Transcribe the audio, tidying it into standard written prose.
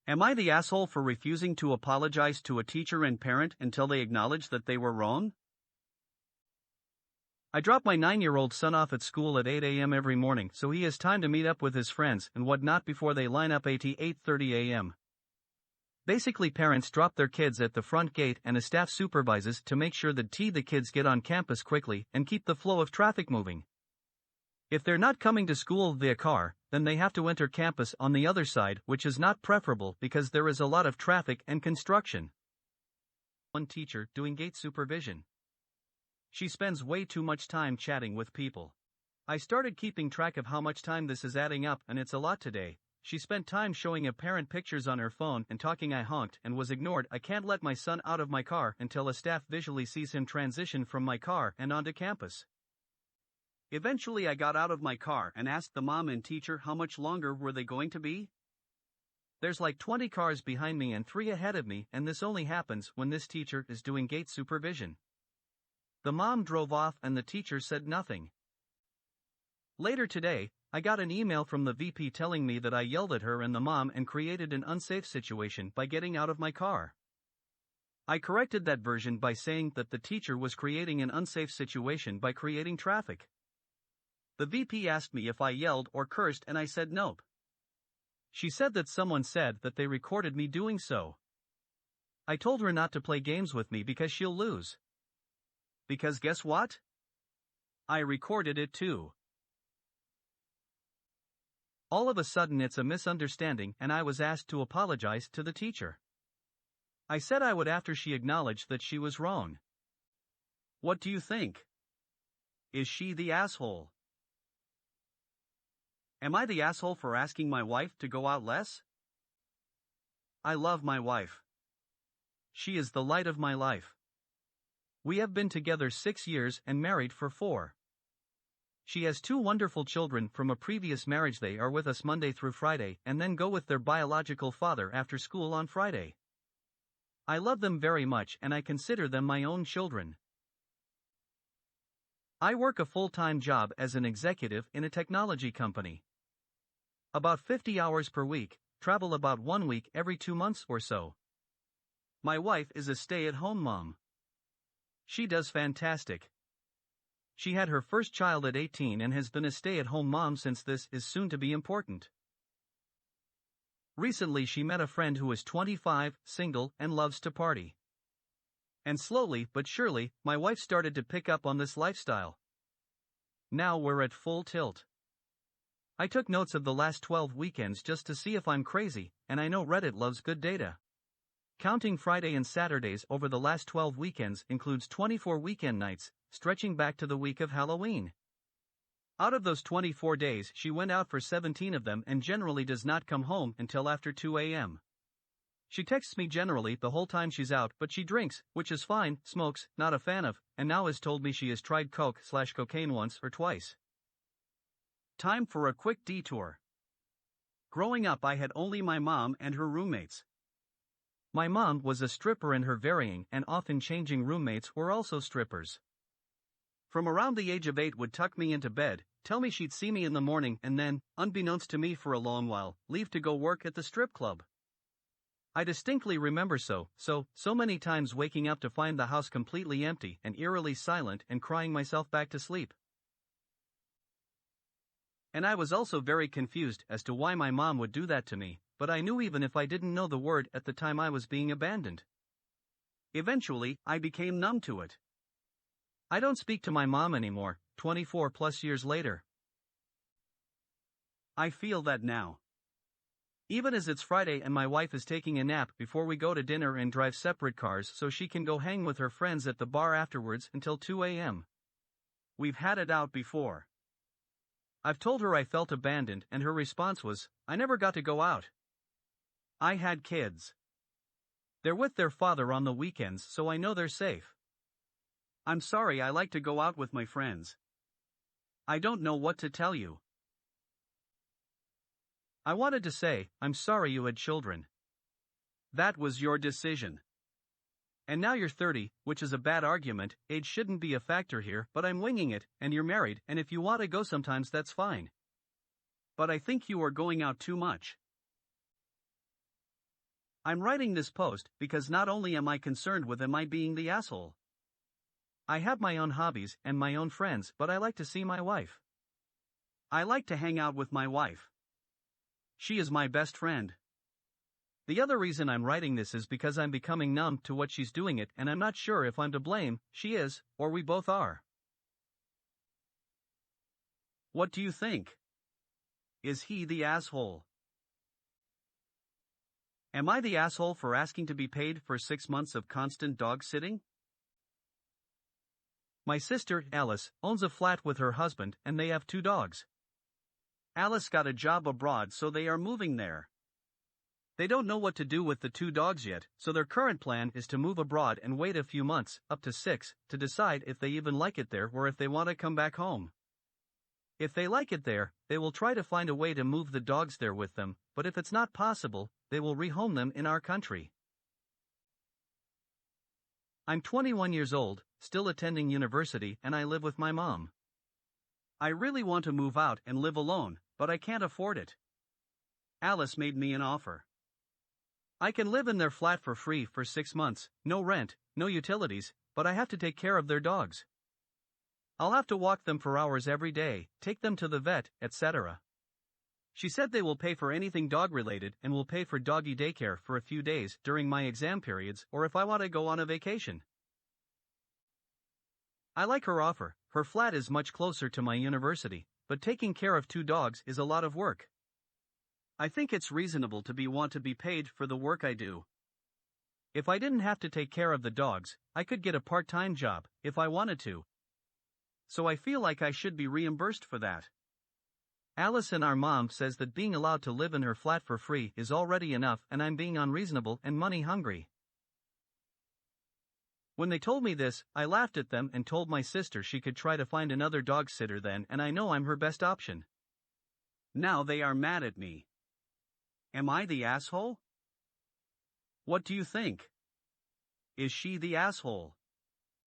Am I the asshole for refusing to apologize to a teacher and parent until they acknowledge that they were wrong? I drop my 9-year-old son off at school at 8 a.m. every morning so he has time to meet up with his friends and whatnot before they line up at 8:30 a.m. Basically, parents drop their kids at the front gate and a staff supervises to make sure that the kids get on campus quickly and keep the flow of traffic moving. If they're not coming to school via car, then they have to enter campus on the other side, which is not preferable because there is a lot of traffic and construction. One teacher doing gate supervision. She spends way too much time chatting with people. I started keeping track of how much time this is adding up, and it's a lot today. She spent time showing a parent pictures on her phone and talking. I honked and was ignored. I can't let my son out of my car until a staff visually sees him transition from my car and onto campus. Eventually I got out of my car and asked the mom and teacher how much longer were they going to be? There's like 20 cars behind me and 3 ahead of me, and this only happens when this teacher is doing gate supervision. The mom drove off and the teacher said nothing. Later today, I got an email from the VP telling me that I yelled at her and the mom and created an unsafe situation by getting out of my car. I corrected that version by saying that the teacher was creating an unsafe situation by creating traffic. The VP asked me if I yelled or cursed and I said nope. She said that someone said that they recorded me doing so. I told her not to play games with me because she'll lose. Because guess what? I recorded it too. All of a sudden it's a misunderstanding and I was asked to apologize to the teacher. I said I would after she acknowledged that she was wrong. What do you think? Is she the asshole? Am I the asshole for asking my wife to go out less? I love my wife. She is the light of my life. We have been together 6 years and married for 4. She has 2 wonderful children from a previous marriage. They are with us Monday through Friday and then go with their biological father after school on Friday. I love them very much and I consider them my own children. I work a full-time job as an executive in a technology company. About 50 hours per week, travel about 1 week every 2 months or so. My wife is a stay-at-home mom. She does fantastic. She had her first child at 18 and has been a stay-at-home mom since. This is soon to be important. Recently she met a friend who is 25, single, and loves to party. And slowly but surely, my wife started to pick up on this lifestyle. Now we're at full tilt. I took notes of the last 12 weekends just to see if I'm crazy, and I know Reddit loves good data. Counting Friday and Saturdays over the last 12 weekends includes 24 weekend nights, stretching back to the week of Halloween. Out of those 24 days, she went out for 17 of them and generally does not come home until after 2 a.m. She texts me generally the whole time she's out, but she drinks, which is fine, smokes, not a fan of, and now has told me she has tried coke/cocaine once or twice. Time for a quick detour. Growing up, I had only my mom and her roommates. My mom was a stripper and her varying and often changing roommates were also strippers. From around the age of 8 would tuck me into bed, tell me she'd see me in the morning and then, unbeknownst to me for a long while, leave to go work at the strip club. I distinctly remember so many times waking up to find the house completely empty and eerily silent and crying myself back to sleep. And I was also very confused as to why my mom would do that to me, but I knew even if I didn't know the word at the time I was being abandoned. Eventually, I became numb to it. I don't speak to my mom anymore, 24 plus years later. I feel that now. Even as it's Friday and my wife is taking a nap before we go to dinner and drive separate cars so she can go hang with her friends at the bar afterwards until 2 a.m. We've had it out before. I've told her I felt abandoned and her response was, I never got to go out. I had kids. They're with their father on the weekends so I know they're safe. I'm sorry, I like to go out with my friends. I don't know what to tell you. I wanted to say, I'm sorry you had children. That was your decision. And now you're 30, which is a bad argument, age shouldn't be a factor here, but I'm winging it, and you're married, and if you want to go sometimes that's fine. But I think you are going out too much. I'm writing this post because not only am I concerned with am I being the asshole. I have my own hobbies and my own friends, but I like to see my wife. I like to hang out with my wife. She is my best friend. The other reason I'm writing this is because I'm becoming numb to what she's doing it, and I'm not sure if I'm to blame, she is, or we both are. What do you think? Is he the asshole? Am I the asshole for asking to be paid for 6 months of constant dog sitting? My sister, Alice, owns a flat with her husband and they have 2 dogs. Alice got a job abroad, so they are moving there. They don't know what to do with the 2 dogs yet, so their current plan is to move abroad and wait a few months, up to 6, to decide if they even like it there or if they want to come back home. If they like it there, they will try to find a way to move the dogs there with them, but if it's not possible, they will rehome them in our country. I'm 21 years old, still attending university, and I live with my mom. I really want to move out and live alone, but I can't afford it. Alice made me an offer. I can live in their flat for free for 6 months, no rent, no utilities, but I have to take care of their dogs. I'll have to walk them for hours every day, take them to the vet, etc. She said they will pay for anything dog-related and will pay for doggy daycare for a few days during my exam periods or if I want to go on a vacation. I like her offer. Her flat is much closer to my university, but taking care of 2 dogs is a lot of work. I think it's reasonable to want to be paid for the work I do. If I didn't have to take care of the dogs, I could get a part-time job, if I wanted to. So I feel like I should be reimbursed for that. Alice and our mom says that being allowed to live in her flat for free is already enough and I'm being unreasonable and money hungry. When they told me this, I laughed at them and told my sister she could try to find another dog sitter then, and I know I'm her best option. Now they are mad at me. Am I the asshole? What do you think? Is she the asshole?